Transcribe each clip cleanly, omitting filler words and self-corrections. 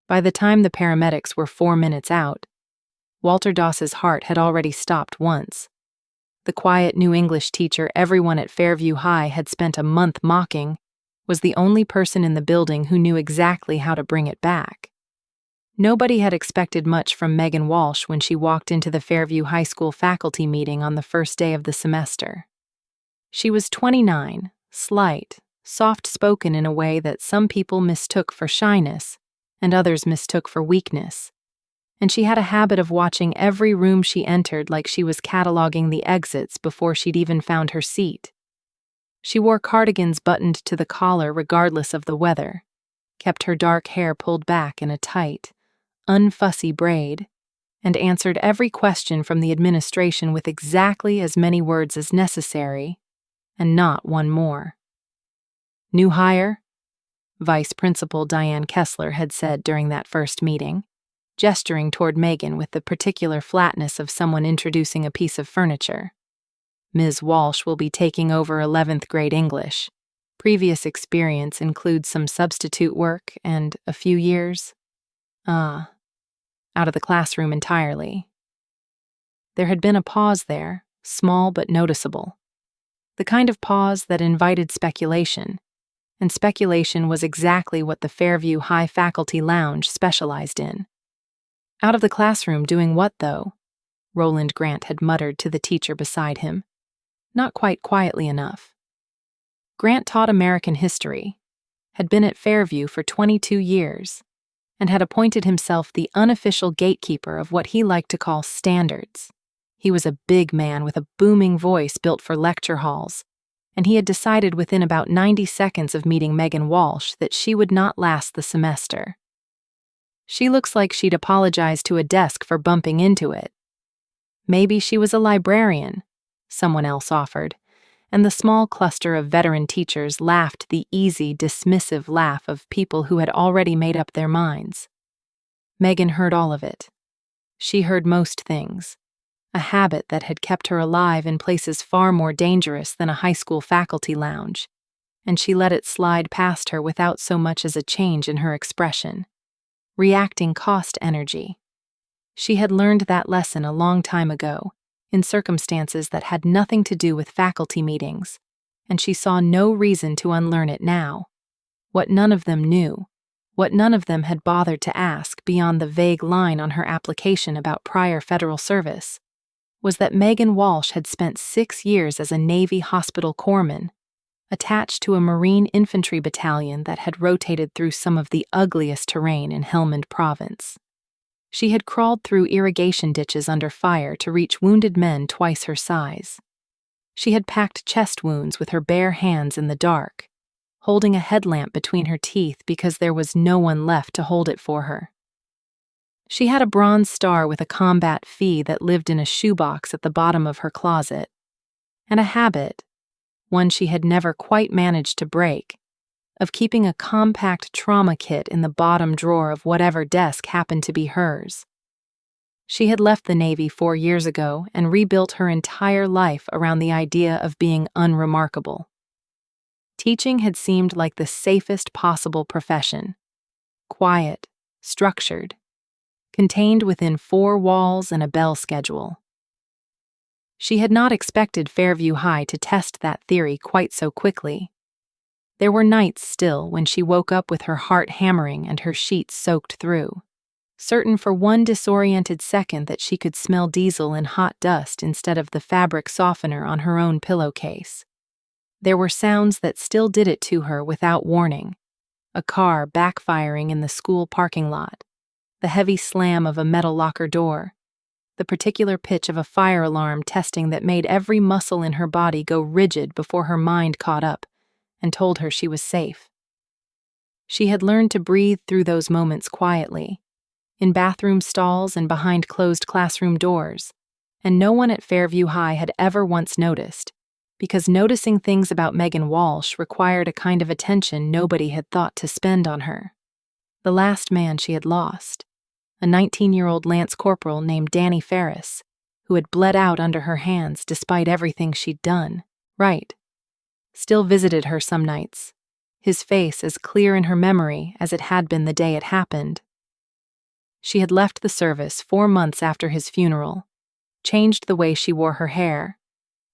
By the time the paramedics were 4 minutes out, Walter Doss's heart had already stopped once. The quiet new English teacher everyone at Fairview High had spent a month mocking was the only person in the building who knew exactly how to bring it back. Nobody had expected much from Megan Walsh when she walked into the Fairview High School faculty meeting on the first day of the semester. She was 29, slight, soft-spoken in a way that some people mistook for shyness and others mistook for weakness, and she had a habit of watching every room she entered like she was cataloging the exits before she'd even found her seat. She wore cardigans buttoned to the collar regardless of the weather, kept her dark hair pulled back in a tight, unfussy braid, and answered every question from the administration with exactly as many words as necessary, and not one more. "New hire?" Vice Principal Diane Kessler had said during that first meeting, gesturing toward Megan with the particular flatness of someone introducing a piece of furniture. "Ms. Walsh will be taking over 11th grade English. Previous experience includes some substitute work and a few years, out of the classroom entirely." There had been a pause there, small but noticeable. The kind of pause that invited speculation, and speculation was exactly what the Fairview High Faculty Lounge specialized in. "Out of the classroom doing what, though?" Roland Grant had muttered to the teacher beside him, not quite quietly enough. Grant taught American history, had been at Fairview for 22 years, and had appointed himself the unofficial gatekeeper of what he liked to call standards. He was a big man with a booming voice built for lecture halls, and he had decided within about 90 seconds of meeting Megan Walsh that she would not last the semester. "She looks like she'd apologize to a desk for bumping into it." "Maybe she was a librarian," someone else offered, and the small cluster of veteran teachers laughed the easy, dismissive laugh of people who had already made up their minds. Megan heard all of it. She heard most things, a habit that had kept her alive in places far more dangerous than a high school faculty lounge, and she let it slide past her without so much as a change in her expression. Reacting cost energy. She had learned that lesson a long time ago, in circumstances that had nothing to do with faculty meetings, and she saw no reason to unlearn it now. What none of them knew, what none of them had bothered to ask beyond the vague line on her application about prior federal service, was that Megan Walsh had spent 6 years as a Navy hospital corpsman, attached to a Marine infantry battalion that had rotated through some of the ugliest terrain in Helmand Province. She had crawled through irrigation ditches under fire to reach wounded men twice her size. She had packed chest wounds with her bare hands in the dark, holding a headlamp between her teeth because there was no one left to hold it for her. She had a bronze star with a combat fee that lived in a shoebox at the bottom of her closet, and a habit, one she had never quite managed to break, of keeping a compact trauma kit in the bottom drawer of whatever desk happened to be hers. She had left the Navy 4 years ago and rebuilt her entire life around the idea of being unremarkable. Teaching had seemed like the safest possible profession. Quiet, structured, contained within 4 walls and a bell schedule. She had not expected Fairview High to test that theory quite so quickly. There were nights still when she woke up with her heart hammering and her sheets soaked through, certain for one disoriented second that she could smell diesel and hot dust instead of the fabric softener on her own pillowcase. There were sounds that still did it to her without warning: a car backfiring in the school parking lot, the heavy slam of a metal locker door, the particular pitch of a fire alarm testing that made every muscle in her body go rigid before her mind caught up and told her she was safe. She had learned to breathe through those moments quietly, in bathroom stalls and behind closed classroom doors, and no one at Fairview High had ever once noticed, because noticing things about Megan Walsh required a kind of attention nobody had thought to spend on her. The last man she had lost, a 19-year-old Lance Corporal named Danny Ferris, who had bled out under her hands despite everything she'd done, right, still visited her some nights, his face as clear in her memory as it had been the day it happened, She had left the service 4 months after his funeral, changed the way she wore her hair,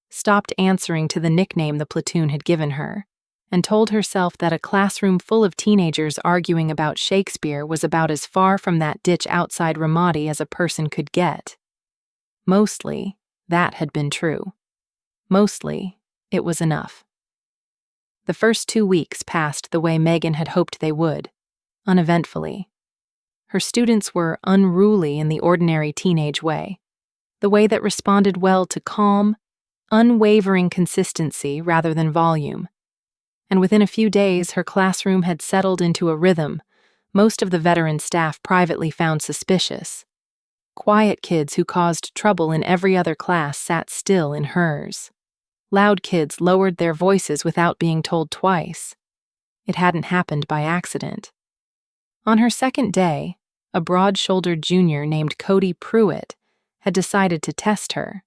stopped answering to the nickname the platoon had given her, and told herself that a classroom full of teenagers arguing about Shakespeare was about as far from that ditch outside Ramadi as a person could get. Mostly, that had been true. Mostly, it was enough. The first 2 weeks passed the way Megan had hoped they would, uneventfully. Her students were unruly in the ordinary teenage way, the way that responded well to calm, unwavering consistency rather than volume. And within a few days, her classroom had settled into a rhythm most of the veteran staff privately found suspicious. Quiet kids who caused trouble in every other class sat still in hers. Loud kids lowered their voices without being told twice. It hadn't happened by accident. On her second day, a broad-shouldered junior named Cody Pruitt had decided to test her,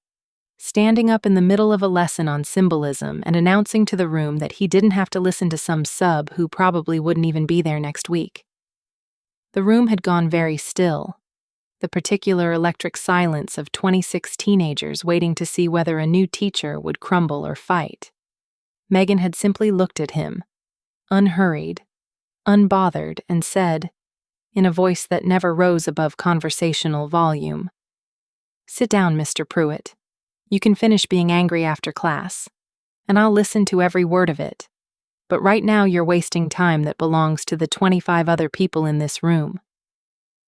standing up in the middle of a lesson on symbolism and announcing to the room that he didn't have to listen to some sub who probably wouldn't even be there next week. The room had gone very still, the particular electric silence of 26 teenagers waiting to see whether a new teacher would crumble or fight. Megan had simply looked at him, unhurried, unbothered, and said, in a voice that never rose above conversational volume, "Sit down, Mr. Pruitt. You can finish being angry after class, and I'll listen to every word of it. But right now you're wasting time that belongs to the 25 other people in this room."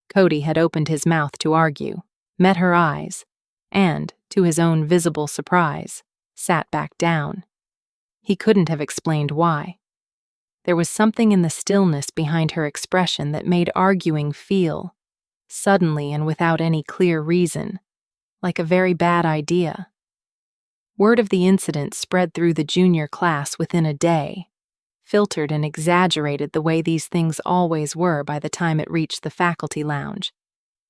Cody had opened his mouth to argue, met her eyes, and, to his own visible surprise, sat back down. He couldn't have explained why. There was something in the stillness behind her expression that made arguing feel, suddenly and without any clear reason, like a very bad idea. Word of the incident spread through the junior class within a day, filtered and exaggerated the way these things always were by the time it reached the faculty lounge,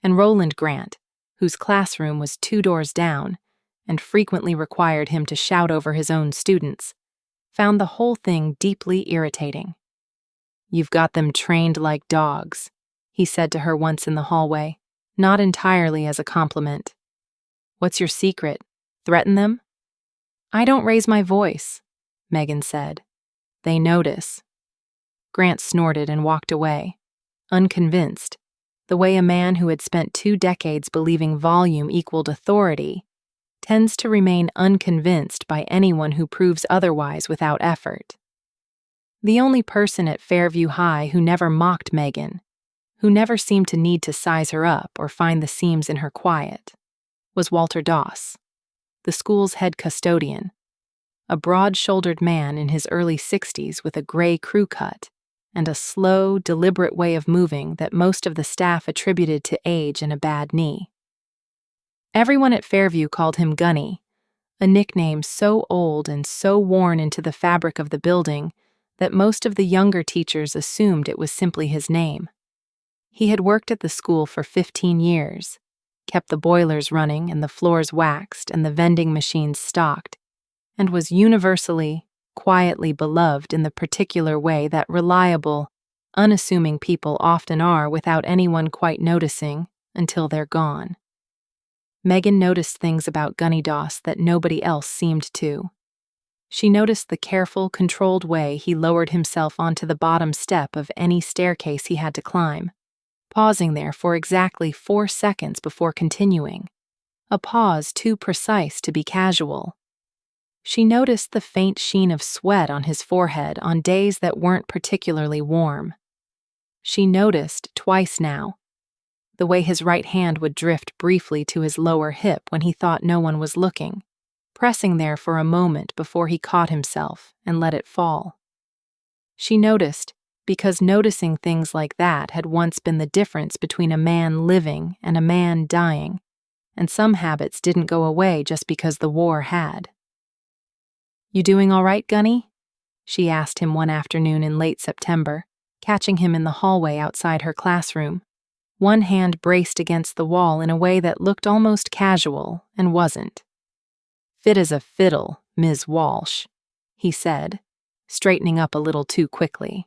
and Roland Grant, whose classroom was 2 doors down and frequently required him to shout over his own students, found the whole thing deeply irritating. "You've got them trained like dogs," he said to her once in the hallway, not entirely as a compliment. "What's your secret? Threaten them?" "I don't raise my voice," Megan said. "They notice." Grant snorted and walked away, unconvinced, the way a man who had spent 2 decades believing volume equaled authority tends to remain unconvinced by anyone who proves otherwise without effort. The only person at Fairview High who never mocked Megan, who never seemed to need to size her up or find the seams in her quiet, was Walter Doss, the school's head custodian, a broad-shouldered man in his early 60s with a gray crew cut and a slow, deliberate way of moving that most of the staff attributed to age and a bad knee. Everyone at Fairview called him Gunny, a nickname so old and so worn into the fabric of the building that most of the younger teachers assumed it was simply his name. He had worked at the school for 15 years, kept the boilers running and the floors waxed and the vending machines stocked, and was universally, quietly beloved in the particular way that reliable, unassuming people often are without anyone quite noticing until they're gone. Megan noticed things about Gunny Doss that nobody else seemed to. She noticed the careful, controlled way he lowered himself onto the bottom step of any staircase he had to climb, pausing there for exactly 4 seconds before continuing, a pause too precise to be casual. She noticed the faint sheen of sweat on his forehead on days that weren't particularly warm. She noticed, twice now, the way his right hand would drift briefly to his lower hip when he thought no one was looking, pressing there for a moment before he caught himself and let it fall. She noticed, because noticing things like that had once been the difference between a man living and a man dying, and some habits didn't go away just because the war had. "You doing all right, Gunny?" she asked him one afternoon in late September, catching him in the hallway outside her classroom, one hand braced against the wall in a way that looked almost casual and wasn't. "Fit as a fiddle, Ms. Walsh," he said, straightening up a little too quickly.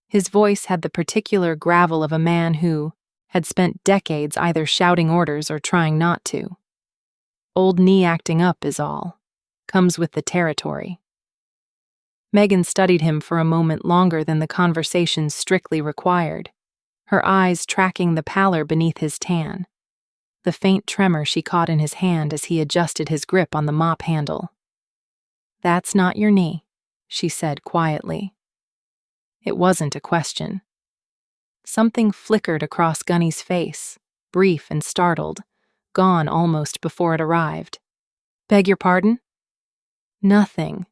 His voice had the particular gravel of a man who, had spent decades either shouting orders or trying not to. Old knee acting up is all. Comes with the territory. Megan studied him for a moment longer than the conversation strictly required, her eyes tracking the pallor beneath his tan, the faint tremor she caught in his hand as he adjusted his grip on the mop handle. "That's not your knee," she said quietly. It wasn't a question. Something flickered across Gunny's face, brief and startled, gone almost before it arrived. "Beg your pardon?" "Nothing,"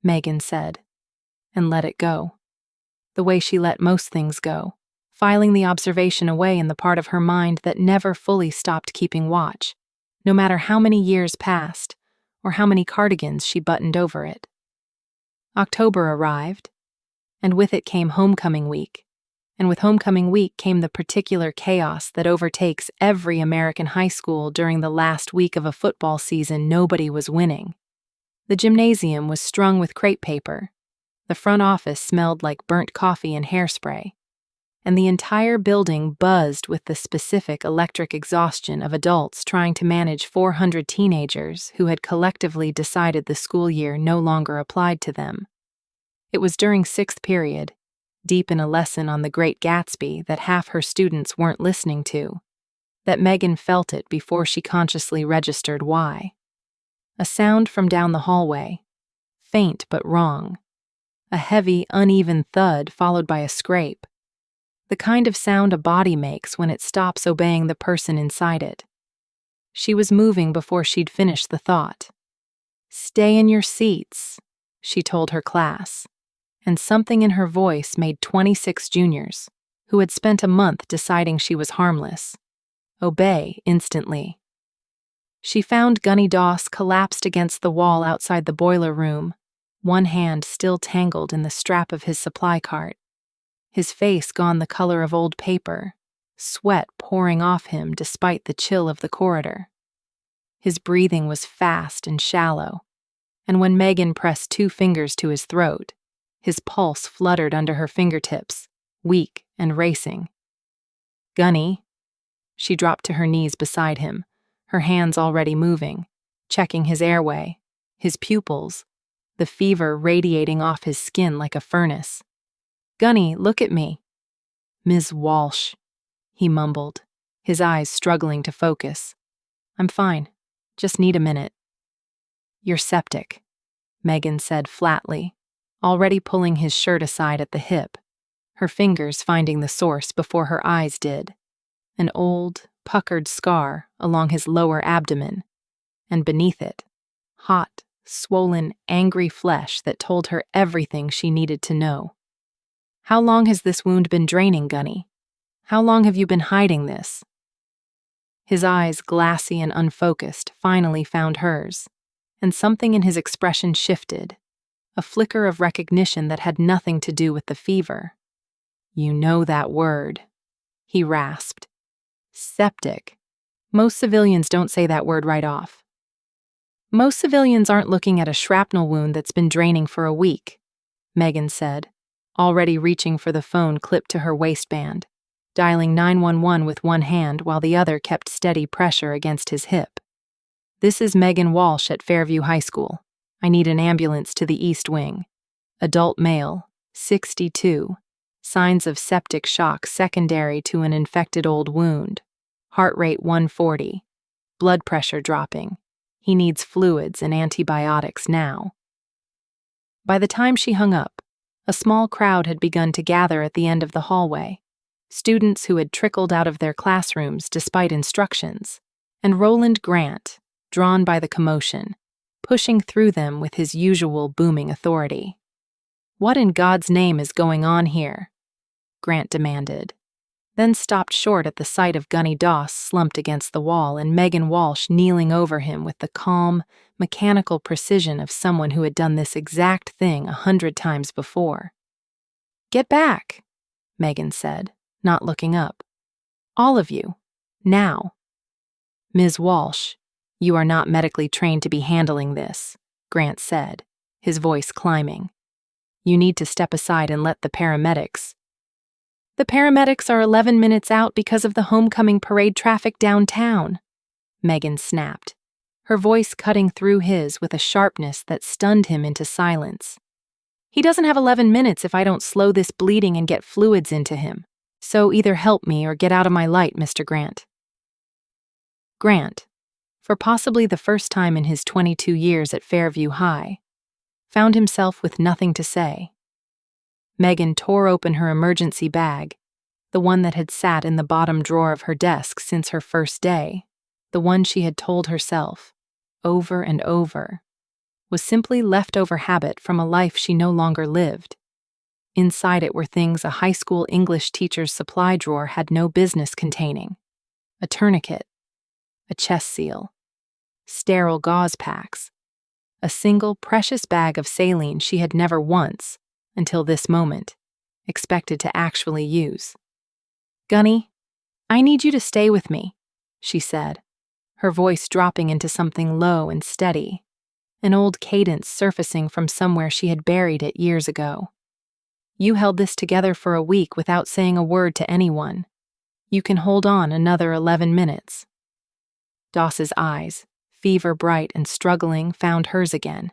Megan said, and let it go. The way she let most things go, filing the observation away in the part of her mind that never fully stopped keeping watch, no matter how many years passed or how many cardigans she buttoned over it. October arrived, and with it came homecoming week, and with homecoming week came the particular chaos that overtakes every American high school during the last week of a football season nobody was winning. The gymnasium was strung with crepe paper, the front office smelled like burnt coffee and hairspray, and the entire building buzzed with the specific electric exhaustion of adults trying to manage 400 teenagers who had collectively decided the school year no longer applied to them. It was during sixth period, deep in a lesson on The Great Gatsby that half her students weren't listening to, that Megan felt it before she consciously registered why. A sound from down the hallway, faint but wrong. A heavy, uneven thud followed by a scrape. The kind of sound a body makes when it stops obeying the person inside it. She was moving before she'd finished the thought. "Stay in your seats," she told her class, and something in her voice made 26 juniors, who had spent a month deciding she was harmless, obey instantly. She found Gunny Doss collapsed against the wall outside the boiler room, one hand still tangled in the strap of his supply cart, his face gone the color of old paper, sweat pouring off him despite the chill of the corridor. His breathing was fast and shallow, and when Megan pressed 2 fingers to his throat, his pulse fluttered under her fingertips, weak and racing. "Gunny." She dropped to her knees beside him, her hands already moving, checking his airway, his pupils, the fever radiating off his skin like a furnace. "Gunny, look at me." "Ms. Walsh," he mumbled, his eyes struggling to focus. "I'm fine. Just need a minute." "You're septic," Megan said flatly, already pulling his shirt aside at the hip, her fingers finding the source before her eyes did. An old, puckered scar along his lower abdomen, and beneath it, hot, swollen, angry flesh that told her everything she needed to know. "How long has this wound been draining, Gunny? How long have you been hiding this?" His eyes, glassy and unfocused, finally found hers, and something in his expression shifted, a flicker of recognition that had nothing to do with the fever. "You know that word," he rasped. "Septic. Most civilians don't say that word right off." "Most civilians aren't looking at a shrapnel wound that's been draining for a week," Megan said, already reaching for the phone clipped to her waistband, dialing 911 with one hand while the other kept steady pressure against his hip. "This is Megan Walsh at Fairview High School. I need an ambulance to the East Wing. Adult male, 62. Signs of septic shock secondary to an infected old wound. Heart rate 140. Blood pressure dropping. He needs fluids and antibiotics now." By the time she hung up, a small crowd had begun to gather at the end of the hallway, students who had trickled out of their classrooms despite instructions, and Roland Grant, drawn by the commotion, pushing through them with his usual booming authority. "What in God's name is going on here?" Grant demanded, then stopped short at the sight of Gunny Doss slumped against the wall and Megan Walsh kneeling over him with the calm, mechanical precision of someone who had done this exact thing 100 times before. "Get back," Megan said, not looking up. "All of you. Now." "Ms. Walsh, you are not medically trained to be handling this," Grant said, his voice climbing. "You need to step aside and let the paramedics." The paramedics are 11 minutes out because of the homecoming parade traffic downtown, Megan snapped, her voice cutting through his with a sharpness that stunned him into silence. He doesn't have 11 minutes if I don't slow this bleeding and get fluids into him. So either help me or get out of my light, Mr. Grant. Grant, for possibly the first time in his 22 years at Fairview High, found himself with nothing to say. Megan tore open her emergency bag, the one that had sat in the bottom drawer of her desk since her first day, the one she had told herself, over and over, was simply leftover habit from a life she no longer lived. Inside it were things a high school English teacher's supply drawer had no business containing: a tourniquet, a chest seal, sterile gauze packs, a single precious bag of saline she had never once, until this moment, expected to actually use. "Gunny, I need you to stay with me," she said, her voice dropping into something low and steady, an old cadence surfacing from somewhere she had buried it years ago. "You held this together for a week without saying a word to anyone. You can hold on another 11 minutes. Doss's eyes, fever bright and struggling, found hers again.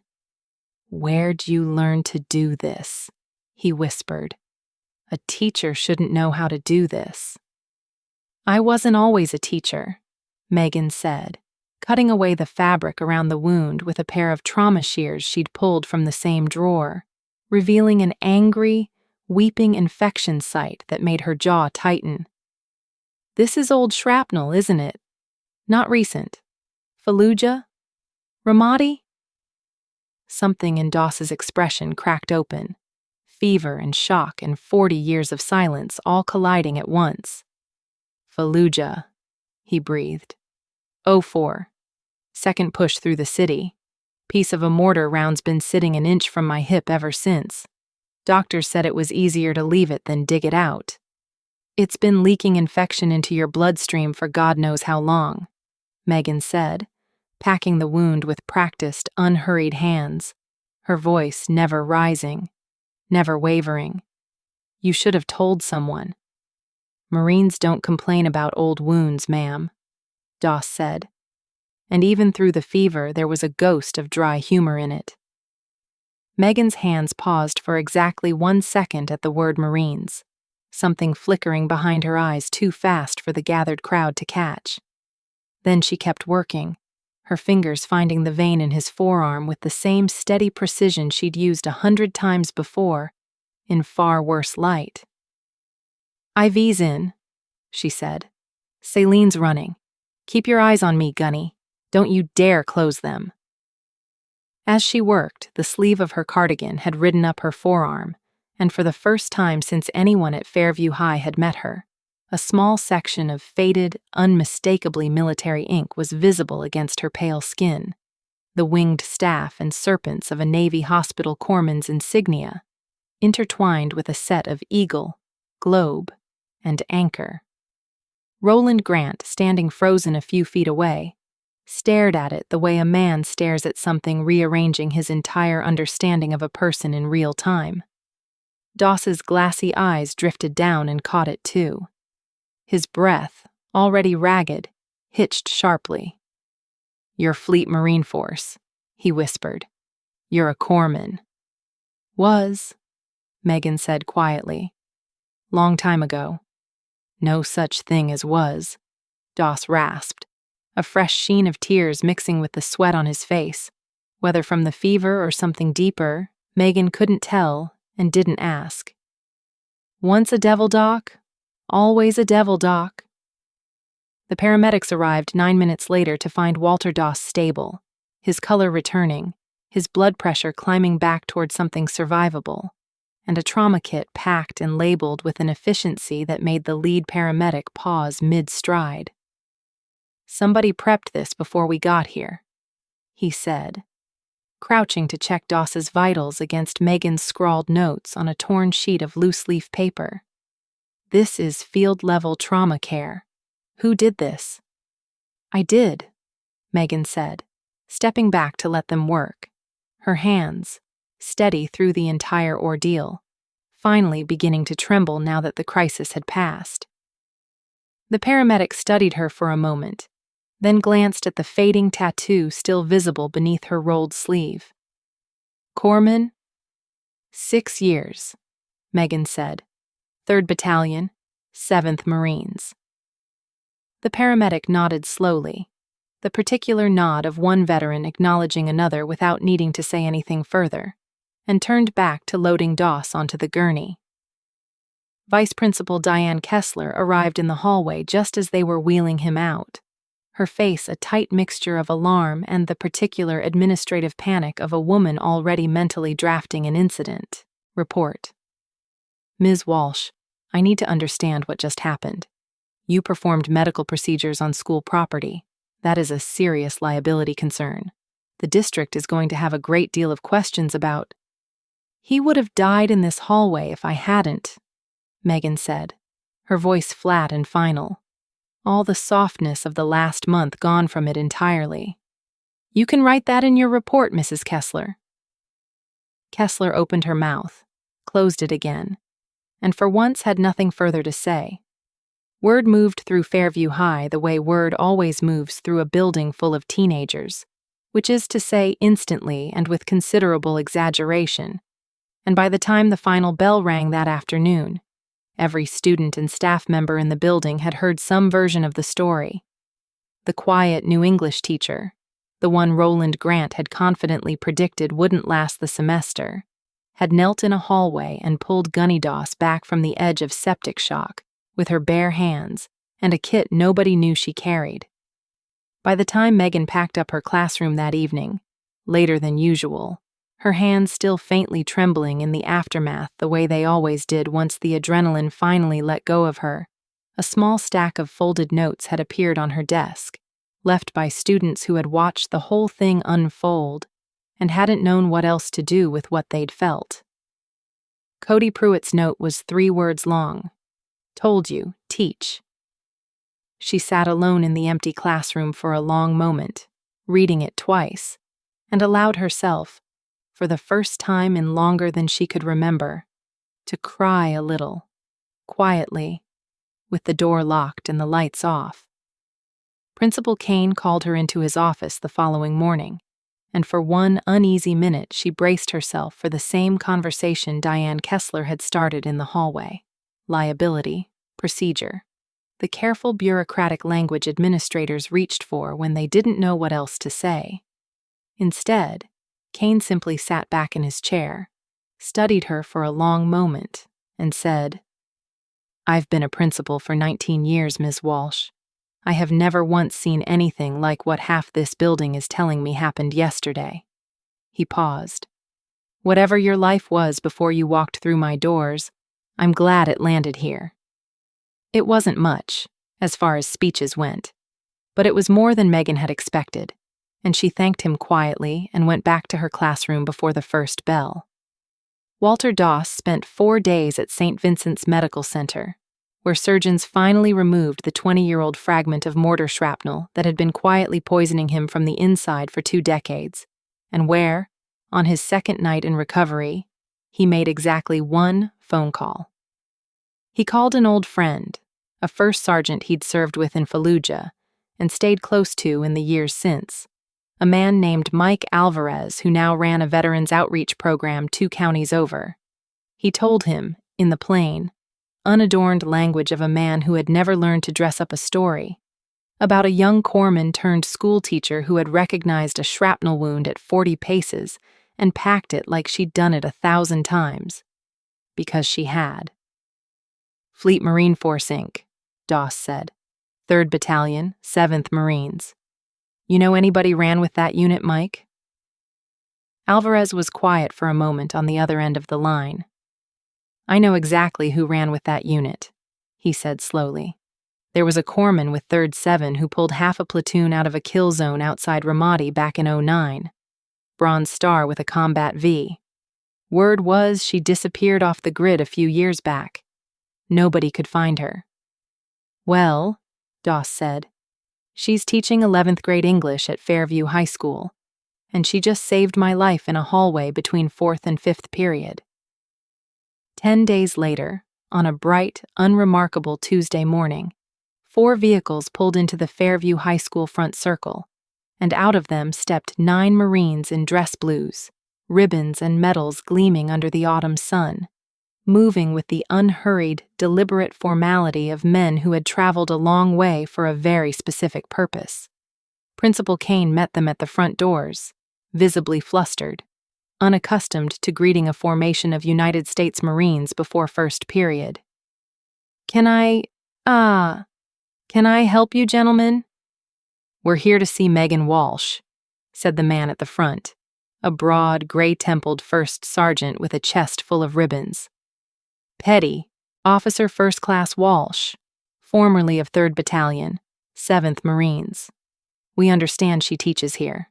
"Where'd you learn to do this?" he whispered. "A teacher shouldn't know how to do this." "I wasn't always a teacher," Megan said, cutting away the fabric around the wound with a pair of trauma shears she'd pulled from the same drawer, revealing an angry, weeping infection site that made her jaw tighten. "This is old shrapnel, isn't it? Not recent. Fallujah? Ramadi?" Something in Doss's expression cracked open, fever and shock and 40 years of silence all colliding at once. "Fallujah," he breathed. "04. Second push through the city. Piece of a mortar round's been sitting an inch from my hip ever since. Doctors said it was easier to leave it than dig it out. It's been leaking infection into your bloodstream for God knows how long," Megan said, packing the wound with practiced, unhurried hands, her voice never rising, never wavering. "You should have told someone." "Marines don't complain about old wounds, ma'am," Doss said, and even through the fever there was a ghost of dry humor in it. Megan's hands paused for exactly 1 second at the word Marines, something flickering behind her eyes too fast for the gathered crowd to catch. Then she kept working, her fingers finding the vein in his forearm with the same steady precision she'd used 100 times before, in far worse light. "IV's in," she said. "Saline's running. Keep your eyes on me, Gunny. Don't you dare close them." As she worked, the sleeve of her cardigan had ridden up her forearm, and for the first time since anyone at Fairview High had met her, a small section of faded, unmistakably military ink was visible against her pale skin, the winged staff and serpents of a Navy hospital corpsman's insignia, intertwined with a set of eagle, globe, and anchor. Roland Grant, standing frozen a few feet away, stared at it the way a man stares at something rearranging his entire understanding of a person in real time. Doss's glassy eyes drifted down and caught it too. His breath, already ragged, hitched sharply. "You're Fleet Marine Force," he whispered. "You're a corpsman." "Was," Megan said quietly. "Long time ago." "No such thing as was," Doss rasped, a fresh sheen of tears mixing with the sweat on his face. Whether from the fever or something deeper, Megan couldn't tell and didn't ask. "Once a devil, Doc. Always a devil, Doc." The paramedics arrived 9 minutes later to find Walter Doss stable, his color returning, his blood pressure climbing back toward something survivable, and a trauma kit packed and labeled with an efficiency that made the lead paramedic pause mid-stride. "Somebody prepped this before we got here," he said, crouching to check Doss's vitals against Megan's scrawled notes on a torn sheet of loose-leaf paper. "This is field-level trauma care. Who did this?" "I did," Megan said, stepping back to let them work, her hands, steady through the entire ordeal, finally beginning to tremble now that the crisis had passed. The paramedic studied her for a moment, then glanced at the fading tattoo still visible beneath her rolled sleeve. "Corpsman?" "6 years," Megan said. "3rd Battalion, 7th Marines." The paramedic nodded slowly, the particular nod of one veteran acknowledging another without needing to say anything further, and turned back to loading Doss onto the gurney. Vice Principal Diane Kessler arrived in the hallway just as they were wheeling him out, her face a tight mixture of alarm and the particular administrative panic of a woman already mentally drafting an incident report. "Ms. Walsh, I need to understand what just happened. You performed medical procedures on school property. That is a serious liability concern. The district is going to have a great deal of questions about—" "He would have died in this hallway if I hadn't," Megan said, her voice flat and final, all the softness of the last month gone from it entirely. "You can write that in your report, Mrs. Kessler." Kessler opened her mouth, closed it again, and for once had nothing further to say. Word moved through Fairview High the way word always moves through a building full of teenagers, which is to say instantly and with considerable exaggeration, and by the time the final bell rang that afternoon, every student and staff member in the building had heard some version of the story. The quiet new English teacher, the one Roland Grant had confidently predicted wouldn't last the semester, had knelt in a hallway and pulled Gunny Doss back from the edge of septic shock with her bare hands and a kit nobody knew she carried. By the time Megan packed up her classroom that evening, later than usual, her hands still faintly trembling in the aftermath the way they always did once the adrenaline finally let go of her, a small stack of folded notes had appeared on her desk, left by students who had watched the whole thing unfold and hadn't known what else to do with what they'd felt. Cody Pruitt's note was 3 words long. "Told you, teach." She sat alone in the empty classroom for a long moment, reading it twice, and allowed herself, for the first time in longer than she could remember, to cry a little, quietly, with the door locked and the lights off. Principal Kane called her into his office the following morning, and for one uneasy minute she braced herself for the same conversation Diane Kessler had started in the hallway. Liability, procedure, the careful bureaucratic language administrators reached for when they didn't know what else to say. Instead, Kane simply sat back in his chair, studied her for a long moment, and said, "I've been a principal for 19 years, Ms. Walsh. I have never once seen anything like what half this building is telling me happened yesterday." He paused. "Whatever your life was before you walked through my doors, I'm glad it landed here." It wasn't much, as far as speeches went, but it was more than Megan had expected, and she thanked him quietly and went back to her classroom before the first bell. Walter Doss spent 4 days at St. Vincent's Medical Center, where surgeons finally removed the 20-year-old fragment of mortar shrapnel that had been quietly poisoning him from the inside for 2 decades, and where, on his second night in recovery, he made exactly 1 phone call. He called an old friend, a first sergeant he'd served with in Fallujah and stayed close to in the years since, a man named Mike Alvarez who now ran a veterans outreach program 2 counties over. He told him, in the plain, unadorned language of a man who had never learned to dress up a story, about a young corpsman turned school teacher who had recognized a shrapnel wound at 40 paces and packed it like she'd done it 1,000 times. Because she had. "Fleet Marine Force, Inc., Doss said. 3rd Battalion, 7th Marines. You know anybody ran with that unit, Mike?" Alvarez was quiet for a moment on the other end of the line. "I know exactly who ran with that unit," he said slowly. "There was a corpsman with 3rd 7 who pulled half a platoon out of a kill zone outside Ramadi back in '09. Bronze Star with a Combat V. Word was she disappeared off the grid a few years back. Nobody could find her." "Well," Doss said, "she's teaching 11th grade English at Fairview High School, and she just saved my life in a hallway between 4th and 5th period." 10 days later, on a bright, unremarkable Tuesday morning, 4 vehicles pulled into the Fairview High School front circle, and out of them stepped 9 Marines in dress blues, ribbons and medals gleaming under the autumn sun, moving with the unhurried, deliberate formality of men who had traveled a long way for a very specific purpose. Principal Kane met them at the front doors, visibly flustered, unaccustomed to greeting a formation of United States Marines before first period. Can I help you, gentlemen?" "We're here to see Megan Walsh," said the man at the front, a broad, gray-templed first sergeant with a chest full of ribbons. "Petty, Officer First Class Walsh, formerly of 3rd Battalion, 7th Marines. We understand she teaches here."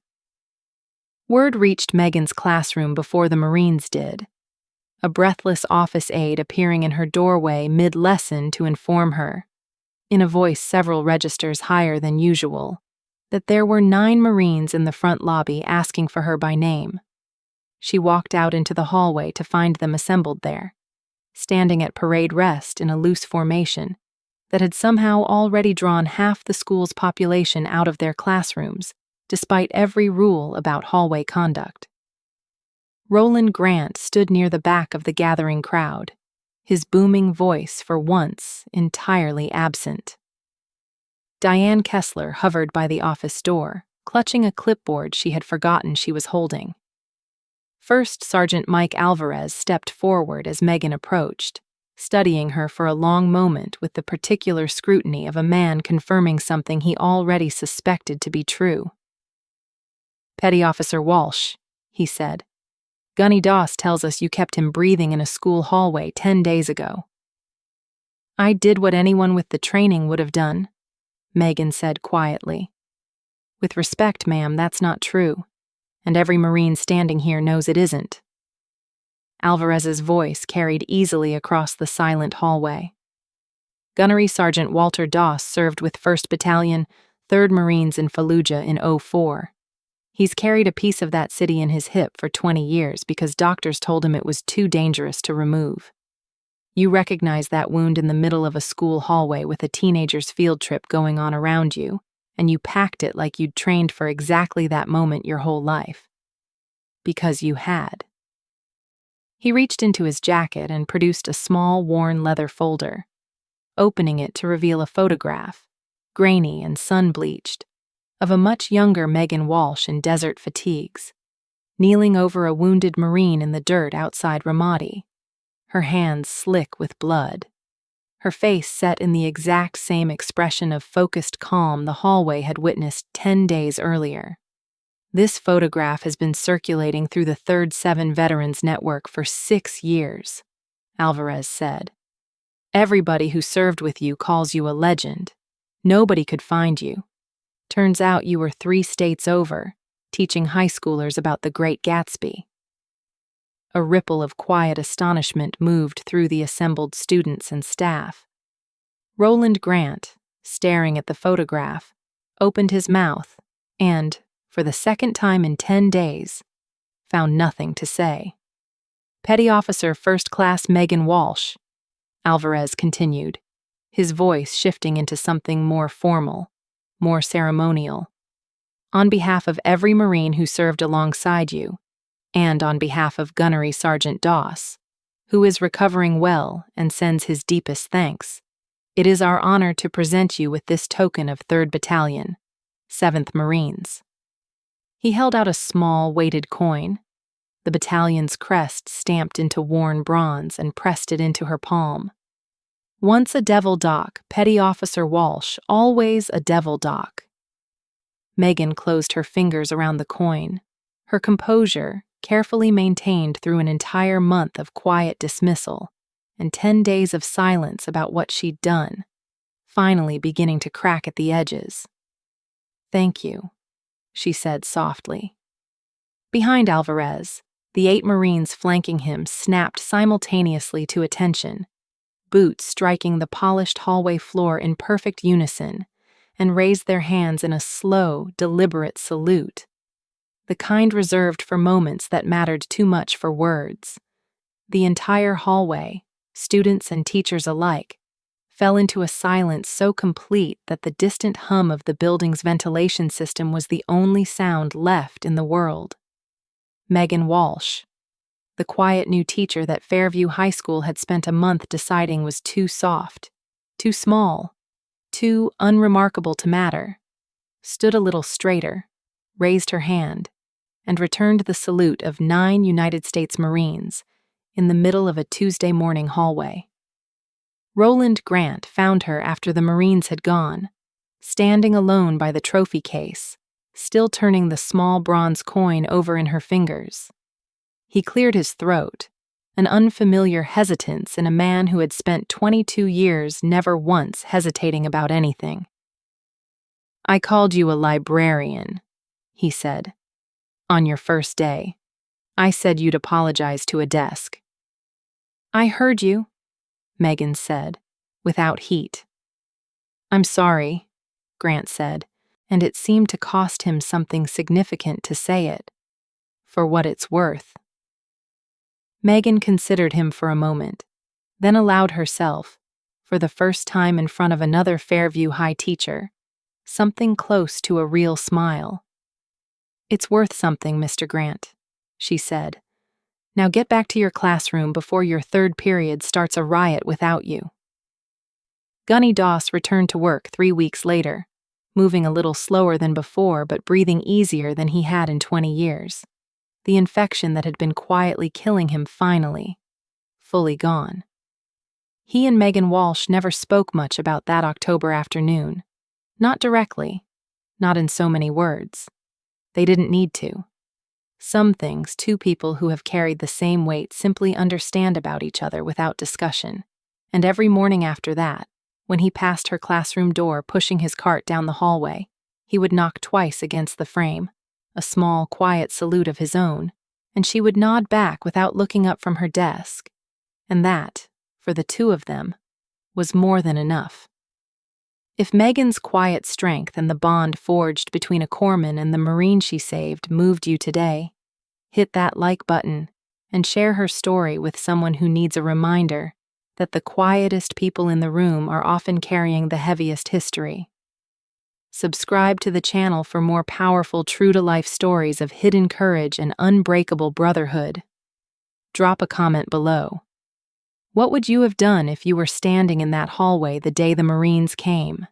Word reached Megan's classroom before the Marines did, a breathless office aide appearing in her doorway mid-lesson to inform her, in a voice several registers higher than usual, that there were 9 Marines in the front lobby asking for her by name. She walked out into the hallway to find them assembled there, standing at parade rest in a loose formation that had somehow already drawn half the school's population out of their classrooms, despite every rule about hallway conduct. Roland Grant stood near the back of the gathering crowd, his booming voice for once entirely absent. Diane Kessler hovered by the office door, clutching a clipboard she had forgotten she was holding. First Sergeant Mike Alvarez stepped forward as Megan approached, studying her for a long moment with the particular scrutiny of a man confirming something he already suspected to be true. "Petty Officer Walsh," he said, "Gunny Doss tells us you kept him breathing in a school hallway 10 days ago." "I did what anyone with the training would have done," Megan said quietly. "With respect, ma'am, that's not true, and every Marine standing here knows it isn't." Alvarez's voice carried easily across the silent hallway. "Gunnery Sergeant Walter Doss served with 1st Battalion, 3rd Marines in Fallujah in '04. He's carried a piece of that city in his hip for 20 years because doctors told him it was too dangerous to remove. You recognize that wound in the middle of a school hallway with a teenager's field trip going on around you, and you packed it like you'd trained for exactly that moment your whole life. Because you had." He reached into his jacket and produced a small, worn leather folder, opening it to reveal a photograph, grainy and sun-bleached, of a much younger Megan Walsh in desert fatigues, kneeling over a wounded Marine in the dirt outside Ramadi, her hands slick with blood, her face set in the exact same expression of focused calm the hallway had witnessed 10 days earlier. "This photograph has been circulating through the 3rd 7 Veterans Network for 6 years, Alvarez said. "Everybody who served with you calls you a legend. Nobody could find you. Turns out you were 3 states over, teaching high schoolers about the Great Gatsby." A ripple of quiet astonishment moved through the assembled students and staff. Roland Grant, staring at the photograph, opened his mouth and, for the second time in 10 days, found nothing to say. "Petty Officer First Class Megan Walsh," Alvarez continued, his voice shifting into something more formal, more ceremonial. "On behalf of every Marine who served alongside you, and on behalf of Gunnery Sergeant Doss, who is recovering well and sends his deepest thanks, it is our honor to present you with this token of 3rd Battalion, 7th Marines." He held out a small, weighted coin, the battalion's crest stamped into worn bronze, and pressed it into her palm. Once a Devil Doc, Petty Officer Walsh, always a Devil Doc. Megan closed her fingers around the coin, her composure carefully maintained through an entire month of quiet dismissal and 10 days of silence about what she'd done, finally beginning to crack at the edges. "Thank you," she said softly. Behind Alvarez, the 8 Marines flanking him snapped simultaneously to attention, boots striking the polished hallway floor in perfect unison, and raised their hands in a slow, deliberate salute, the kind reserved for moments that mattered too much for words. The entire hallway, students and teachers alike, fell into a silence so complete that the distant hum of the building's ventilation system was the only sound left in the world. Megan Walsh, the quiet new teacher that Fairview High School had spent a month deciding was too soft, too small, too unremarkable to matter, stood a little straighter, raised her hand, and returned the salute of 9 United States Marines in the middle of a Tuesday morning hallway. Roland Grant found her after the Marines had gone, standing alone by the trophy case, still turning the small bronze coin over in her fingers. He cleared his throat, an unfamiliar hesitance in a man who had spent 22 years never once hesitating about anything. "I called you a librarian," he said. "On your first day. I said you'd apologize to a desk." "I heard you," Megan said, without heat. "I'm sorry," Grant said, and it seemed to cost him something significant to say it. "For what it's worth." Megan considered him for a moment, then allowed herself, for the first time in front of another Fairview High teacher, something close to a real smile. "It's worth something, Mr. Grant," she said. "Now get back to your classroom before your third period starts a riot without you." Gunny Doss returned to work 3 weeks later, moving a little slower than before but breathing easier than he had in 20 years. The infection that had been quietly killing him finally, fully gone. He and Megan Walsh never spoke much about that October afternoon. Not directly, not in so many words. They didn't need to. Some things two people who have carried the same weight simply understand about each other without discussion. And every morning after that, when he passed her classroom door pushing his cart down the hallway, he would knock twice against the frame, a small, quiet salute of his own, and she would nod back without looking up from her desk. And that, for the two of them, was more than enough. If Megan's quiet strength and the bond forged between a corpsman and the Marine she saved moved you today, hit that like button and share her story with someone who needs a reminder that the quietest people in the room are often carrying the heaviest history. Subscribe to the channel for more powerful true-to-life stories of hidden courage and unbreakable brotherhood. Drop a comment below. What would you have done if you were standing in that hallway the day the Marines came?